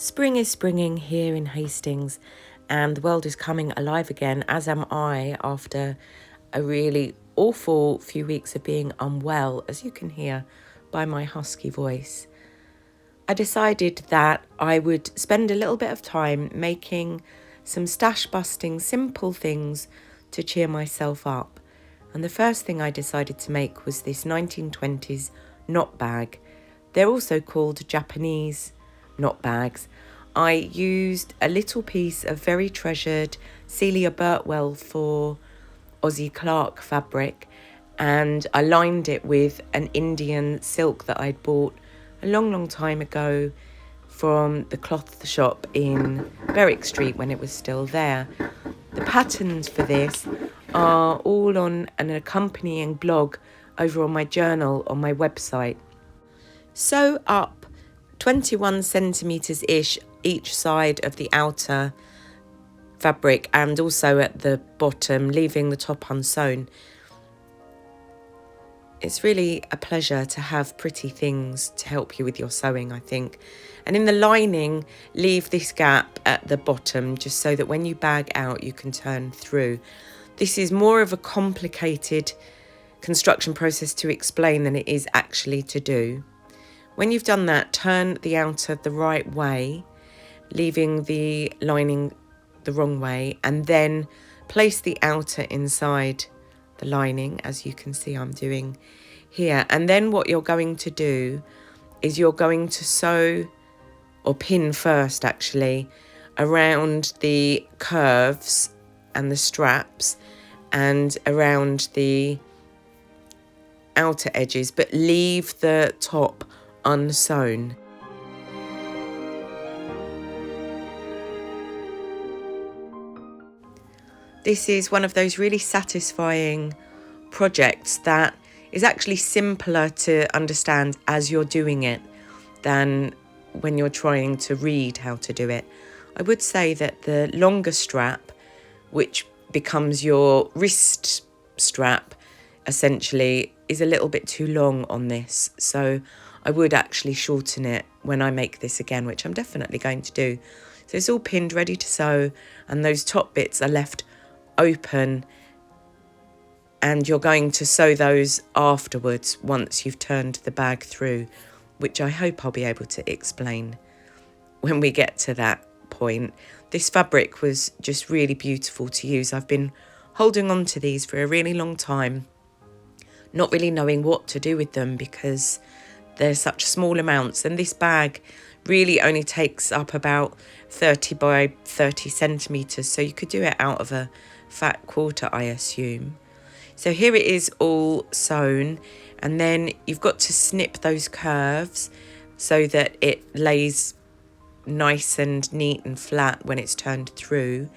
Spring is springing here in Hastings and the world is coming alive again, as am I, after a really awful few weeks of being unwell, as you can hear by my husky voice. I decided that I would spend a little bit of time making some stash busting simple things to cheer myself up. And the first thing I decided to make was this 1920s knot bag. They're also called Japanese knot bags. I used a little piece of very treasured Celia Birtwell for Aussie Clark fabric, and I lined it with an Indian silk that I'd bought a long time ago from the cloth shop in Berwick Street when it was still there. The patterns for this are all on an accompanying blog over on my journal on my website. Sew up 21 centimetres ish each side of the outer fabric and also at the bottom, leaving the top unsewn. It's really a pleasure to have pretty things to help you with your sewing, I think. And in the lining, leave this gap at the bottom just so that when you bag out, you can turn through. This is more of a complicated construction process to explain than it is actually to do. When you've done that, turn the outer the right way, leaving the lining the wrong way, and then place the outer inside the lining, as you can see I'm doing here. And then what you're going to do is you're going to sew, or pin first actually, around the curves and the straps and around the outer edges, but leave the top unsewn. This is one of those really satisfying projects that is actually simpler to understand as you're doing it than when you're trying to read how to do it. I would say that the longer strap, which becomes your wrist strap, essentially, is a little bit too long on this. So I would actually shorten it when I make this again, which I'm definitely going to do. So it's all pinned, ready to sew, and those top bits are left open, and you're going to sew those afterwards once you've turned the bag through, which I hope I'll be able to explain when we get to that point. This fabric was just really beautiful to use. I've been holding on to these for a really long time, not really knowing what to do with them because they're such small amounts, and this bag really only takes up about 30 by 30 centimetres, so you could do it out of a fat quarter, I assume. So here it is all sewn, and then you've got to snip those curves so that it lays nice and neat and flat when it's turned through.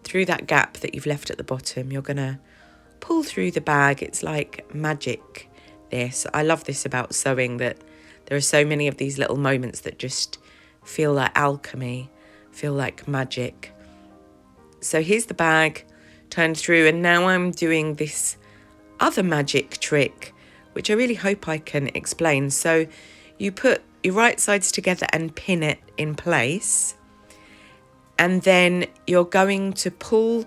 Through that gap that you've left at the bottom, you're going to pull through the bag. It's like magic, this. I love this about sewing, that there are so many of these little moments that just feel like alchemy, feel like magic. So here's the bag turned through, and now I'm doing this other magic trick, which I really hope I can explain. So you put your right sides together and pin it in place, and then you're going to pull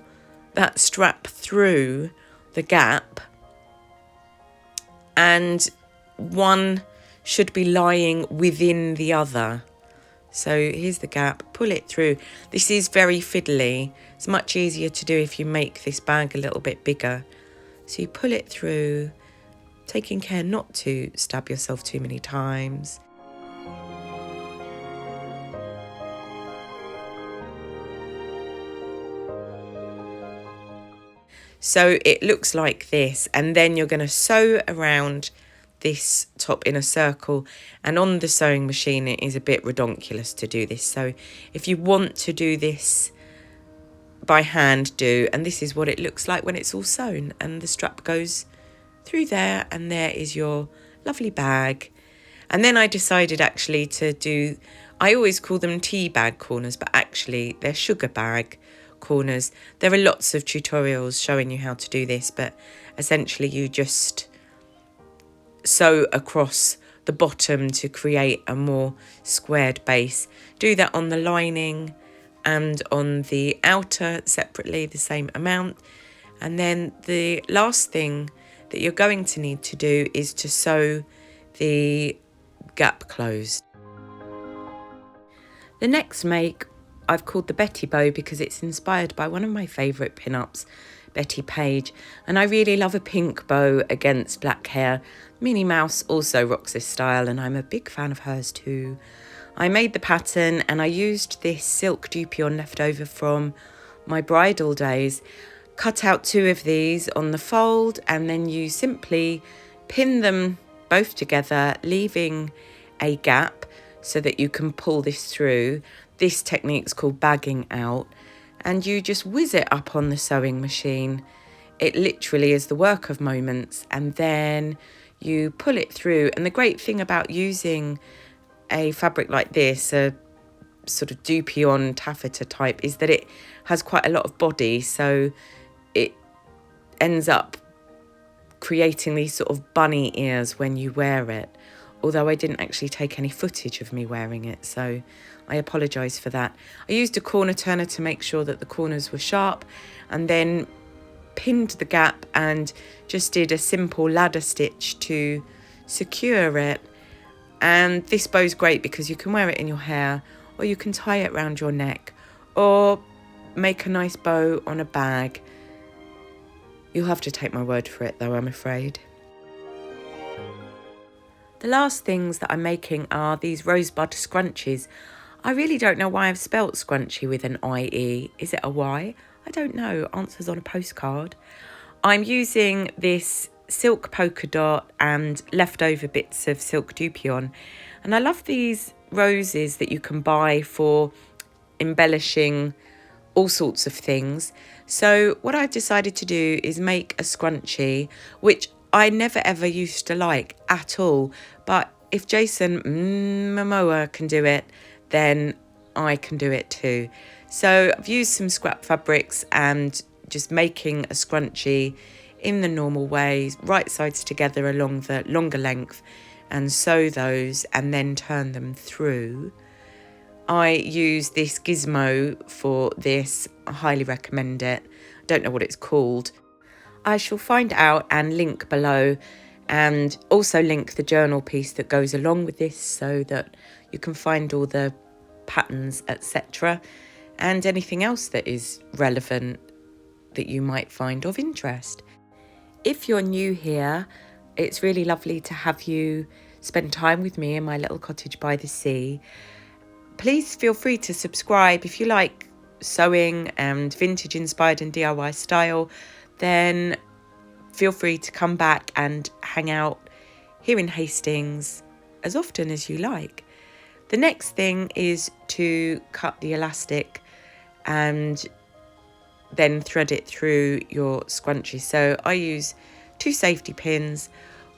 that strap through the gap, and one should be lying within the other. So here's the gap, pull it through. This is very fiddly. It's much easier to do if you make this bag a little bit bigger. So you pull it through, taking care not to stab yourself too many times. So it looks like this, and then you're going to sew around this top in a circle, and on the sewing machine it is a bit redonkulous to do this, so if you want to do this by hand, do. And this is what it looks like when it's all sewn, and the strap goes through there, and there is your lovely bag. And then I decided actually to do, I always call them tea bag corners, but actually they're sugar bag corners. There are lots of tutorials showing you how to do this, but essentially you just sew across the bottom to create a more squared base. Do that on the lining and on the outer separately, the same amount. And then the last thing that you're going to need to do is to sew the gap closed. The next make I've called the Betty bow because it's inspired by one of my favourite pin-ups, Betty Page, and I really love a pink bow against black hair. Minnie Mouse also rocks this style and I'm a big fan of hers too. I made the pattern and I used this silk dupion left over from my bridal days. Cut out 2 of these on the fold and then you simply pin them both together, leaving a gap so that you can pull this through. This technique's called bagging out, and you just whiz it up on the sewing machine. It literally is the work of moments, and then you pull it through. And the great thing about using a fabric like this, a sort of dupion taffeta type, is that it has quite a lot of body, so it ends up creating these sort of bunny ears when you wear it. Although I didn't actually take any footage of me wearing it, so I apologise for that. I used a corner turner to make sure that the corners were sharp, and then pinned the gap and just did a simple ladder stitch to secure it. And this bow's great because you can wear it in your hair, or you can tie it around your neck, or make a nice bow on a bag. You'll have to take my word for it though, I'm afraid. The last things that I'm making are these Rosebud Scrunchies. I really don't know why I've spelt scrunchie with an IE. Is it a Y? I don't know. Answers on a postcard. I'm using this silk polka dot and leftover bits of silk dupion. And I love these roses that you can buy for embellishing all sorts of things. So what I've decided to do is make a scrunchie, which I never ever used to like at all. But if Jason Momoa can do it, then I can do it too. So I've used some scrap fabrics and just making a scrunchie in the normal way, right sides together along the longer length, and sew those and then turn them through. I use this gizmo for this. I highly recommend it. I don't know what it's called. I shall find out and link below, and also link the journal piece that goes along with this so that you can find all the patterns, etc., and anything else that is relevant that you might find of interest. If you're new here, it's really lovely to have you spend time with me in my little cottage by the sea. Please feel free to subscribe if you like sewing and vintage inspired and DIY style. Then feel free to come back and hang out here in Hastings as often as you like. The next thing is to cut the elastic and then thread it through your scrunchie. So I use 2 safety pins,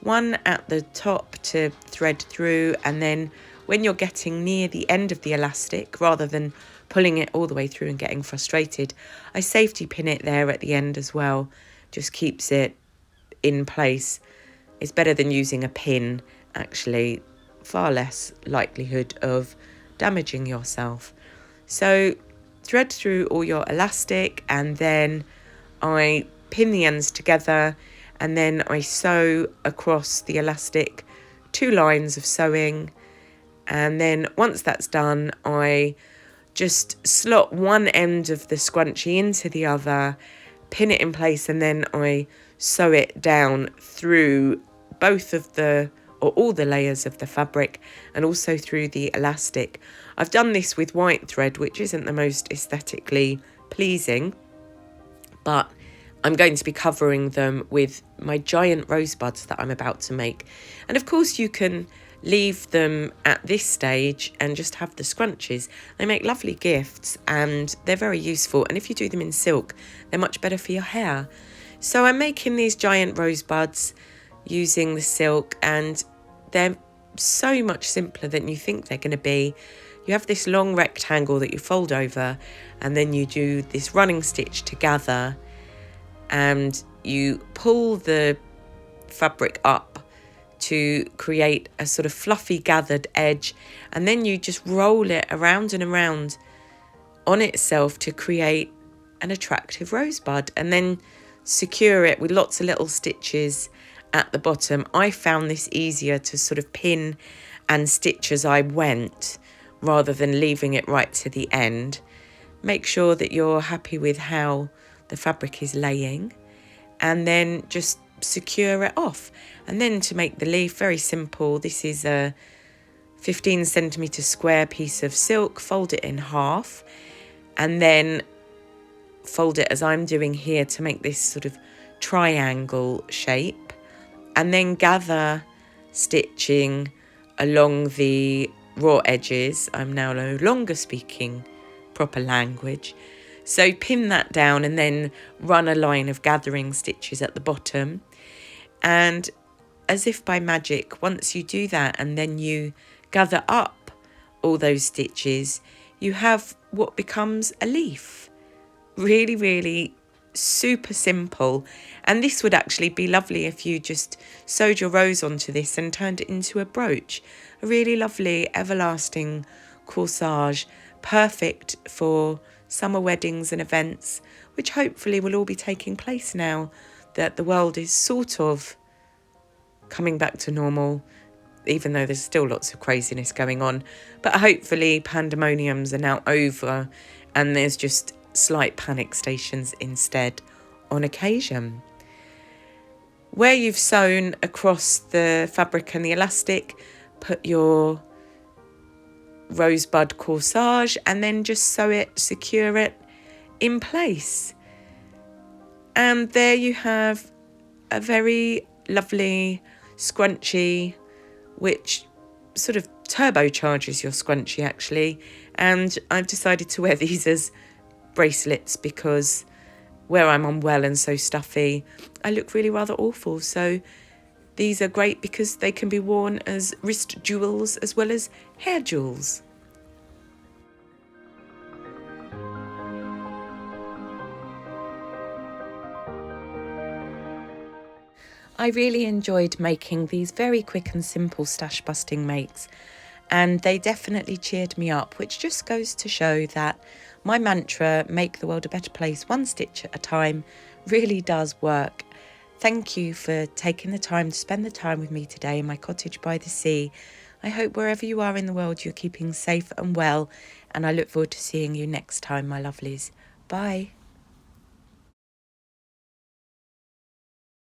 one at the top to thread through, and then when you're getting near the end of the elastic, rather than pulling it all the way through and getting frustrated, I safety pin it there at the end as well. Just keeps it in place. It's better than using a pin, actually. Far less likelihood of damaging yourself. So thread through all your elastic, and then I pin the ends together, and then I sew across the elastic 2 lines of sewing. And then once that's done, I just slot one end of the scrunchie into the other, pin it in place, and then I sew it down through both of the, or all the layers of the fabric, and also through the elastic. I've done this with white thread, which isn't the most aesthetically pleasing, but I'm going to be covering them with my giant rosebuds that I'm about to make. And of course you can leave them at this stage and just have the scrunchies. They make lovely gifts and they're very useful, and if you do them in silk, they're much better for your hair. So I'm making these giant rosebuds using the silk, and they're so much simpler than you think they're going to be. You have this long rectangle that you fold over, and then you do this running stitch to gather, and you pull the fabric up to create a sort of fluffy gathered edge, and then you just roll it around and around on itself to create an attractive rosebud, and then secure it with lots of little stitches at the bottom. I found this easier to sort of pin and stitch as I went rather than leaving it right to the end. Make sure that you're happy with how the fabric is laying, and then just secure it off. And then to make the leaf, very simple, this is a 15 centimetre square piece of silk. Fold it in half and then fold it as I'm doing here to make this sort of triangle shape, and then gather stitching along the raw edges. I'm now no longer speaking proper language. So pin that down and then run a line of gathering stitches at the bottom. And as if by magic, once you do that and then you gather up all those stitches, you have what becomes a leaf. Really, really super simple. And this would actually be lovely if you just sewed your rose onto this and turned it into a brooch. A really lovely, everlasting corsage, perfect for summer weddings and events, which hopefully will all be taking place now that the world is sort of coming back to normal, even though there's still lots of craziness going on. But hopefully pandemoniums are now over and there's just slight panic stations instead on occasion. Where you've sewn across the fabric and the elastic, put your rosebud corsage and then just sew it, secure it in place. And there you have a very lovely scrunchie, which sort of turbocharges your scrunchie actually. And I've decided to wear these as bracelets because where I'm unwell and so stuffy, I look really rather awful. So these are great because they can be worn as wrist jewels as well as hair jewels. I really enjoyed making these very quick and simple stash busting makes, and they definitely cheered me up, which just goes to show that my mantra, make the world a better place one stitch at a time, really does work. Thank you for taking the time to spend the time with me today in my cottage by the sea. I hope wherever you are in the world you're keeping safe and well, and I look forward to seeing you next time, my lovelies. Bye.